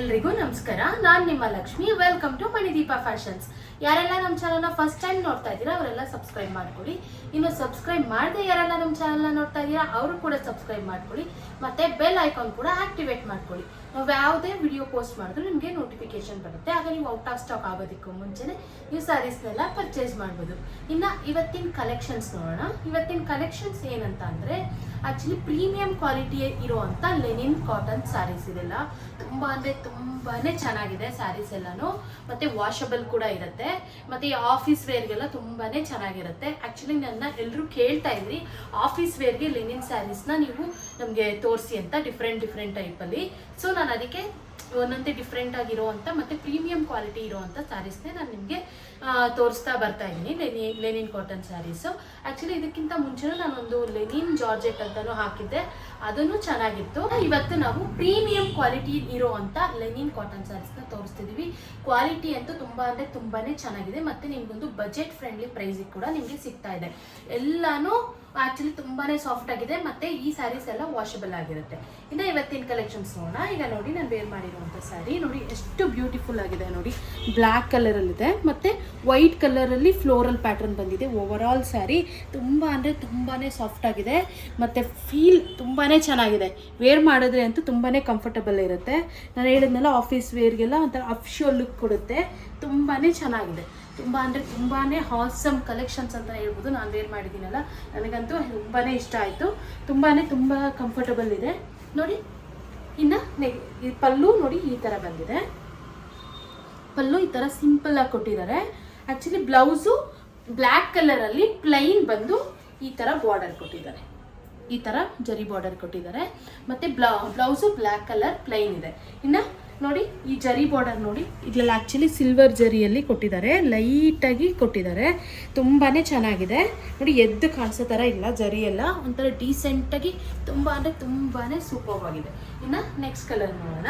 ಎಲ್ರಿಗೂ ನಮಸ್ಕಾರ. ನಾನು ನಿಮ್ಮ Lakshmi. Welcome to Manideepa fashions. ಯಾರೆಲ್ಲ ನಮ್ಮ ಚಾನಲ್ನ ಫಸ್ಟ್ ಟೈಮ್ ನೋಡ್ತಾ ಇದ್ದೀರಾ ಅವರೆಲ್ಲ ಸಬ್ಸ್ಕ್ರೈಬ್ ಮಾಡ್ಕೊಳ್ಳಿ. ಇನ್ನು ಸಬ್ಸ್ಕ್ರೈಬ್ ಮಾಡದೆ ಯಾರೆಲ್ಲ ನಮ್ಮ ಚಾನಲ್ನ ನೋಡ್ತಾ ಇದ್ದೀರಾ ಅವರು ಕೂಡ ಸಬ್ಸ್ಕ್ರೈಬ್ ಮಾಡ್ಕೊಳ್ಳಿ. ಮತ್ತೆ ಬೆಲ್ ಐಕಾನ್ ಕೂಡ ಆಕ್ಟಿವೇಟ್ ಮಾಡ್ಕೊಳ್ಳಿ. ನಾವು ಯಾವುದೇ ವಿಡಿಯೋ ಪೋಸ್ಟ್ ಮಾಡಿದ್ರು ನಿಮಗೆ ನೋಟಿಫಿಕೇಶನ್ ಬರುತ್ತೆ. ಆಗ ನೀವು ಔಟ್ ಆಫ್ ಸ್ಟಾಕ್ ಆಗೋದಕ್ಕೂ ಮುಂಚೆನೆ ನೀವು ಸ್ಯಾರೀಸ್ನೆಲ್ಲ ಪರ್ಚೇಸ್ ಮಾಡ್ಬೋದು. ಇನ್ನು ಇವತ್ತಿನ ಕಲೆಕ್ಷನ್ಸ್ ನೋಡೋಣ. ಇವತ್ತಿನ ಕಲೆಕ್ಷನ್ಸ್ ಏನಂತ ಅಂದರೆ ಆ್ಯಕ್ಚುಲಿ ಪ್ರೀಮಿಯಂ ಕ್ವಾಲಿಟಿ ಇರುವಂಥ ಲೆನಿನ್ ಕಾಟನ್ ಸ್ಯಾರೀಸ್ ಇದೆಲ್ಲ ತುಂಬ ಅಂದರೆ ತುಂಬಾ ಚೆನ್ನಾಗಿದೆ ಸ್ಯಾರೀಸ್ ಎಲ್ಲನೂ. ಮತ್ತು ವಾಷಬಲ್ ಕೂಡ ಇರುತ್ತೆ. ಮತ್ತು ಈ ಆಫೀಸ್ ವೇರ್ಗೆಲ್ಲ ತುಂಬಾ ಚೆನ್ನಾಗಿರುತ್ತೆ. ಆ್ಯಕ್ಚುಲಿ ನನ್ನ ಎಲ್ಲರೂ ಕೇಳ್ತಾ ಇದ್ರಿ ಆಫೀಸ್ ವೇರ್ಗೆ ಲೆನಿನ್ ಸ್ಯಾರೀಸ್ನ ನೀವು ನಮಗೆ ತೋರಿಸಿ ಅಂತ ಡಿಫ್ರೆಂಟ್ ಟೈಪಲ್ಲಿ. ಸೊ ನಾನು ಅದಕ್ಕೆ ಒಂದೊಂದೇ ಡಿಫ್ರೆಂಟ್ ಆಗಿರೋವಂಥ ಮತ್ತು ಪ್ರೀಮಿಯಂ ಕ್ವಾಲಿಟಿ ಇರೋವಂಥ ಸ್ಯಾರೀಸ್ನೇ ನಾನು ನಿಮಗೆ ತೋರಿಸ್ತಾ ಬರ್ತಾ ಇದ್ದೀನಿ. Lenin cotton saris. ಆ್ಯಕ್ಚುಲಿ ಇದಕ್ಕಿಂತ ಮುಂಚೆನೂ ನಾನೊಂದು ಲೆನಿನ್ ಜಾರ್ಜೆಟ್ ಅಂತಲೂ ಹಾಕಿದ್ದೆ, ಅದನ್ನು ಚೆನ್ನಾಗಿತ್ತು. ಇವತ್ತು ನಾವು ಪ್ರೀಮಿಯಂ ಕ್ವಾಲಿಟಿ ಇರೋವಂಥ ಲೆನಿನ್ ಕಾಟನ್ ಸ್ಯಾರೀಸ್ನ ತೋರಿಸ್ತಿದ್ದೀವಿ. ಕ್ವಾಲಿಟಿ ಅಂತೂ ತುಂಬ ಅಂದರೆ ತುಂಬಾ ಚೆನ್ನಾಗಿದೆ. ಮತ್ತು ನಿಮಗೊಂದು ಬಜೆಟ್ ಫ್ರೆಂಡ್ಲಿ ಪ್ರೈಸಿಗೆ ಕೂಡ ನಿಮಗೆ ಸಿಗ್ತಾ ಇದೆ. ಎಲ್ಲನೂ ಆ್ಯಕ್ಚುಲಿ ತುಂಬಾ ಸಾಫ್ಟ್ ಆಗಿದೆ. ಮತ್ತು ಈ ಸ್ಯಾರೀಸ್ ಎಲ್ಲ ವಾಷಬಲ್ ಆಗಿರುತ್ತೆ. ಇನ್ನು ಇವತ್ತಿನ ಕಲೆಕ್ಷನ್ಸ್ ನೋಡೋಣ. ಈಗ ನೋಡಿ ನಾನು ವೇರ್ ಮಾಡಿರುವಂಥ ಸ್ಯಾರಿ ನೋಡಿ ಎಷ್ಟು ಬ್ಯೂಟಿಫುಲ್ ಆಗಿದೆ ನೋಡಿ. ಬ್ಲ್ಯಾಕ್ ಕಲರಲ್ಲಿದೆ ಮತ್ತು ವೈಟ್ ಕಲರಲ್ಲಿ ಫ್ಲೋರಲ್ ಪ್ಯಾಟರ್ನ್ ಬಂದಿದೆ. ಓವರ್ ಆಲ್ ಸ್ಯಾರಿ ತುಂಬ ಅಂದರೆ ತುಂಬಾ ಸಾಫ್ಟ್ ಆಗಿದೆ. ಮತ್ತು ಫೀಲ್ ತುಂಬಾ ಚೆನ್ನಾಗಿದೆ. ವೇರ್ ಮಾಡಿದ್ರೆ ಅಂತೂ ತುಂಬಾ ಕಂಫರ್ಟಬಲ್ ಇರುತ್ತೆ. ನಾನು ಹೇಳಿದ್ನಲ್ಲ ಆಫೀಸ್ ವೇರ್ಗೆಲ್ಲ ಒಂಥರ ಅಫಿಷಿಯಲ್ ಲುಕ್ ಕೊಡುತ್ತೆ. ತುಂಬಾ ಚೆನ್ನಾಗಿದೆ. ತುಂಬ ಅಂದರೆ ತುಂಬಾ ಹಾಸಮ್ ಕಲೆಕ್ಷನ್ಸ್ ಅಂತ ಹೇಳ್ಬೋದು. ನಾನು ವೇರ್ ಮಾಡಿದ್ದೀನಲ್ಲ ನನಗಂತೂ ತುಂಬಾ ಇಷ್ಟ ಆಯಿತು. ತುಂಬ ಕಂಫರ್ಟಬಲ್ ಇದೆ ನೋಡಿ. ಇನ್ನು ಈ ಪಲ್ಲು ನೋಡಿ ಈ ಥರ ಬಂದಿದೆ. ಪಲ್ಲು ಈ ಥರ ಸಿಂಪಲ್ಲಾಗಿ ಕೊಟ್ಟಿದ್ದಾರೆ. ಆ್ಯಕ್ಚುಲಿ ಬ್ಲೌಸು ಬ್ಲ್ಯಾಕ್ ಕಲರಲ್ಲಿ ಪ್ಲೈನ್ ಬಂದು ಈ ಥರ ಬಾರ್ಡರ್ ಕೊಟ್ಟಿದ್ದಾರೆ. ಈ ಥರ ಜರಿ ಬಾರ್ಡರ್ ಕೊಟ್ಟಿದ್ದಾರೆ. ಮತ್ತು ಬ್ಲೌಸು ಬ್ಲ್ಯಾಕ್ ಕಲರ್ ಪ್ಲೈನ್ ಇದೆ. ಇನ್ನು ನೋಡಿ ಈ ಜರಿ ಬಾರ್ಡರ್ ನೋಡಿ, ಇದೆಲ್ಲ ಆ್ಯಕ್ಚುಲಿ ಸಿಲ್ವರ್ ಜರಿಯಲ್ಲಿ ಕೊಟ್ಟಿದ್ದಾರೆ. ಲೈಟಾಗಿ ಕೊಟ್ಟಿದ್ದಾರೆ. ತುಂಬಾ ಚೆನ್ನಾಗಿದೆ ನೋಡಿ. ಎದ್ದು ಕಾಣಿಸೋ ಥರ ಇಲ್ಲ. ಜರಿ ಎಲ್ಲ ಒಂಥರ ಡೀಸೆಂಟಾಗಿ ತುಂಬ ಅಂದರೆ ತುಂಬಾ ಸೂಪರ್ ಆಗಿದೆ. ಇನ್ನು ನೆಕ್ಸ್ಟ್ ಕಲರ್ ನೋಡೋಣ.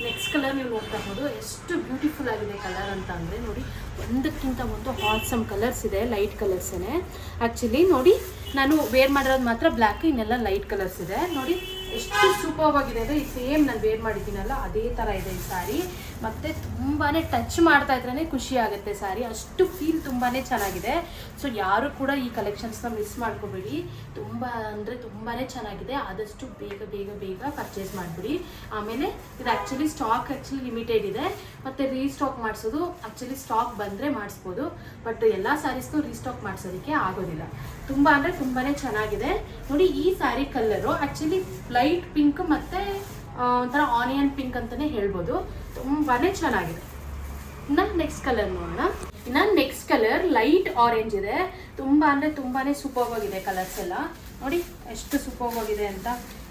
ನೆಕ್ಸ್ಟ್ ಕಲರ್ ನೀವು ನೋಡ್ತಾ ಇರ್ಬೋದು ಎಷ್ಟು ಬ್ಯೂಟಿಫುಲ್ ಆಗಿದೆ ಕಲರ್ ಅಂತ ಅಂದರೆ ನೋಡಿ. ಒಂದಕ್ಕಿಂತ ಒಂದು ಹಾಟ್ಸಮ್ ಕಲರ್ಸ್ ಇದೆ. ಲೈಟ್ ಕಲರ್ಸೇ ಆ್ಯಕ್ಚುಲಿ ನೋಡಿ. ನಾನು ವೇರ್ ಮಾಡಿರೋದು ಮಾತ್ರ ಬ್ಲ್ಯಾಕ್, ಇನ್ನೆಲ್ಲ ಲೈಟ್ ಕಲರ್ಸ್ ಇದೆ ನೋಡಿ. ಎಷ್ಟು ಸೂಪರ್ ಆಗಿದೆ ಅಂದರೆ ಈ ಸೇಮ್ ನಾನು ವೇರ್ ಮಾಡಿದ್ದೀನಲ್ಲ ಅದೇ ಥರ ಇದೆ ಈ ಸ್ಯಾರಿ. ಮತ್ತು ತುಂಬಾ ಟಚ್ ಮಾಡ್ತಾ ಇದ್ರೇ ಖುಷಿ ಆಗುತ್ತೆ ಸ್ಯಾರಿ. ಅಷ್ಟು ಫೀಲ್ ತುಂಬಾ ಚೆನ್ನಾಗಿದೆ. ಸೊ ಯಾರು ಕೂಡ ಈ ಕಲೆಕ್ಷನ್ಸ್ನ ಮಿಸ್ ಮಾಡ್ಕೋಬೇಡಿ. ತುಂಬ ಅಂದರೆ ತುಂಬಾ ಚೆನ್ನಾಗಿದೆ. ಆದಷ್ಟು ಬೇಗ ಪರ್ಚೇಸ್ ಮಾಡಿಬಿಡಿ. ಆಮೇಲೆ ಇದು ಆ್ಯಕ್ಚುಲಿ ಸ್ಟಾಕ್ ಲಿಮಿಟೆಡ್ ಇದೆ. ಮತ್ತು ರೀಸ್ಟಾಕ್ ಮಾಡಿಸೋದು ಆ್ಯಕ್ಚುಲಿ ಸ್ಟಾಕ್ ಬಂದರೆ ಮಾಡಿಸ್ಬೋದು. ಬಟ್ ಎಲ್ಲ ಸ್ಯಾರೀಸ್ಗೂ ರೀಸ್ಟಾಕ್ ಮಾಡಿಸೋದಕ್ಕೆ ಆಗೋದಿಲ್ಲ. ತುಂಬ ಅಂದರೆ ತುಂಬಾ ಚೆನ್ನಾಗಿದೆ ನೋಡಿ. ಈ sari colour actually light pink ಮತ್ತು ಒಂಥರ ಆನಿಯನ್ ಪಿಂಕ್ ಅಂತಲೇ ಹೇಳ್ಬೋದು. ತುಂಬಾ ಚೆನ್ನಾಗಿದೆ. ಇನ್ನು ನೆಕ್ಸ್ಟ್ ಕಲರ್ ನೋಡೋಣ. ಇನ್ನು ನೆಕ್ಸ್ಟ್ ಕಲರ್ ಲೈಟ್ ಆರೆಂಜ್ ಇದೆ. ತುಂಬ ಅಂದರೆ ತುಂಬಾ ಸೂಪರ್ ಆಗಿದೆ ಕಲರ್ಸ್ ಎಲ್ಲ ನೋಡಿ. ಎಷ್ಟು ಸೂಪರ್ ಆಗಿದೆ ಅಂತ.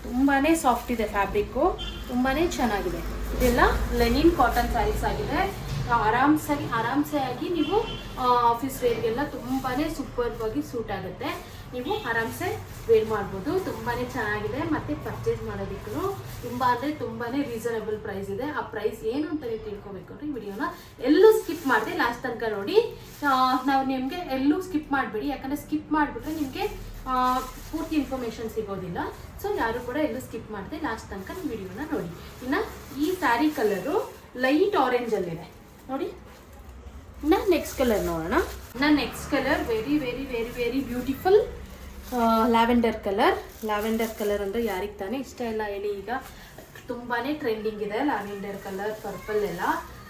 ತುಂಬಾ ಸಾಫ್ಟ್ ಇದೆ ಫ್ಯಾಬ್ರಿಕ್ಕು. ತುಂಬಾ ಚೆನ್ನಾಗಿದೆ. ಇದೆಲ್ಲ ಲೆನಿನ್ ಕಾಟನ್ ಸ್ಯಾರೀಸ್ ಆಗಿದೆ. ಆರಾಮ್ಸೆ ಆಗಿ ನೀವು ಆಫೀಸ್ ವೇರ್ಗೆಲ್ಲ ತುಂಬಾ ಸೂಪರ್ವಾಗಿ ಸೂಟ್ ಆಗುತ್ತೆ. ನೀವು ಆರಾಮ್ಸೆ ವೇರ್ ಮಾಡ್ಬೋದು. ತುಂಬಾ ಚೆನ್ನಾಗಿದೆ. ಮತ್ತು ಪರ್ಚೇಸ್ ಮಾಡೋದಕ್ಕೂ ತುಂಬ ಅಂದರೆ ತುಂಬಾ ರೀಸನಬಲ್ ಪ್ರೈಸ್ ಇದೆ. ಆ ಪ್ರೈಸ್ ಏನು ಅಂತ ನೀವು ತಿಳ್ಕೊಬೇಕು ಅಂದರೆ ವಿಡಿಯೋನ ಎಲ್ಲೂ ಸ್ಕಿಪ್ ಮಾಡಿದೆ ಲಾಸ್ಟ್ ತನಕ ನೋಡಿ. ನಾವು ನಿಮಗೆ ಎಲ್ಲೂ ಸ್ಕಿಪ್ ಮಾಡಬೇಡಿ. ಯಾಕಂದರೆ ಸ್ಕಿಪ್ ಮಾಡಿಬಿಟ್ರೆ ನಿಮಗೆ ಪೂರ್ತಿ ಇನ್ಫಾರ್ಮೇಷನ್ ಸಿಗೋದಿಲ್ಲ. ಸೊ ಯಾರು ಕೂಡ ಎಲ್ಲೂ ಸ್ಕಿಪ್ ಮಾಡಿದೆ ಲಾಸ್ಟ್ ತನಕ ನೀವು ವಿಡಿಯೋನ ನೋಡಿ. ಇನ್ನು ಈ ಸ್ಯಾರಿ ಕಲರು ಲೈಟ್ ಆರೆಂಜಲ್ಲಿದೆ ನೋಡಿ. ಇನ್ನು ನೆಕ್ಸ್ಟ್ ಕಲರ್ ನೋಡೋಣ. Next colour very beautiful lavender colour ಅಂದರೆ ಯಾರಿಗೆ ತಾನೇ ಇಷ್ಟ ಇಲ್ಲ ಹೇಳಿ. ಈಗ ತುಂಬಾ ಟ್ರೆಂಡಿಂಗ್ ಇದೆ ಲ್ಯಾವೆಂಡರ್ ಕಲರ್, ಪರ್ಪಲ್ ಎಲ್ಲ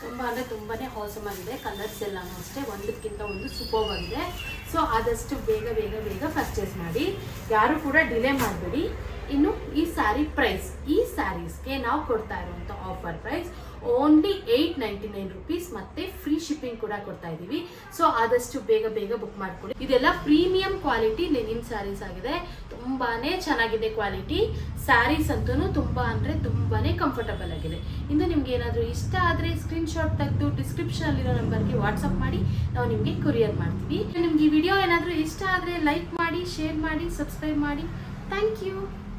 ತುಂಬ ಅಂದರೆ ತುಂಬಾ ಹಾಸಮ್ ಆಗಿದೆ. ಕಲರ್ಸ್ ಎಲ್ಲನೂ ಅಷ್ಟೇ ಒಂದಕ್ಕಿಂತ ಒಂದು ಸೂಪರ್ ಆಗಿದೆ. ಸೊ ಆದಷ್ಟು ಬೇಗ ಪರ್ಚೇಸ್ ಮಾಡಿ. ಯಾರು ಕೂಡ ಡಿಲೇ ಮಾಡಬೇಡಿ. ಇನ್ನು ಈ ಸ್ಯಾರಿ ಪ್ರೈಸ್, ಈ ಸ್ಯಾರೀಸ್ಗೆ ನಾವು ಕೊಡ್ತಾ ಇರುವಂಥ ಆಫರ್ ಪ್ರೈಸ್ ಓನ್ಲಿ 899 ರುಪೀಸ್. ಮತ್ತು ಫ್ರೀ ಶಿಪ್ಪಿಂಗ್ ಕೂಡ ಕೊಡ್ತಾ ಇದ್ದೀವಿ. ಸೊ ಆದಷ್ಟು ಬೇಗ ಬುಕ್ ಮಾಡ್ಕೊಳ್ಳಿ. ಇದೆಲ್ಲ ಪ್ರೀಮಿಯಂ ಕ್ವಾಲಿಟಿ ಲೆನಿನ್ ಸ್ಯಾರೀಸ್ ಆಗಿದೆ. ತುಂಬಾ ಚೆನ್ನಾಗಿದೆ ಕ್ವಾಲಿಟಿ. ಸ್ಯಾರೀಸ್ ಅಂತೂ ತುಂಬ ಅಂದರೆ ತುಂಬಾ ಕಂಫರ್ಟಬಲ್ ಆಗಿದೆ. ಇನ್ನು ನಿಮ್ಗೆ ಏನಾದರೂ ಇಷ್ಟ ಆದರೆ ಸ್ಕ್ರೀನ್ಶಾಟ್ ತೆಗೆದು ಡಿಸ್ಕ್ರಿಪ್ಷನಲ್ಲಿರೋ ನಂಬರ್ಗೆ ವಾಟ್ಸಪ್ ಮಾಡಿ ನಾವು ನಿಮಗೆ ಕೊರಿಯರ್ ಮಾಡ್ತೀವಿ. ನಿಮ್ಗೆ ಈ ವಿಡಿಯೋ ಏನಾದರೂ ಇಷ್ಟ ಆದರೆ ಲೈಕ್ ಮಾಡಿ, ಶೇರ್ ಮಾಡಿ, ಸಬ್ಸ್ಕ್ರೈಬ್ ಮಾಡಿ. Thank you.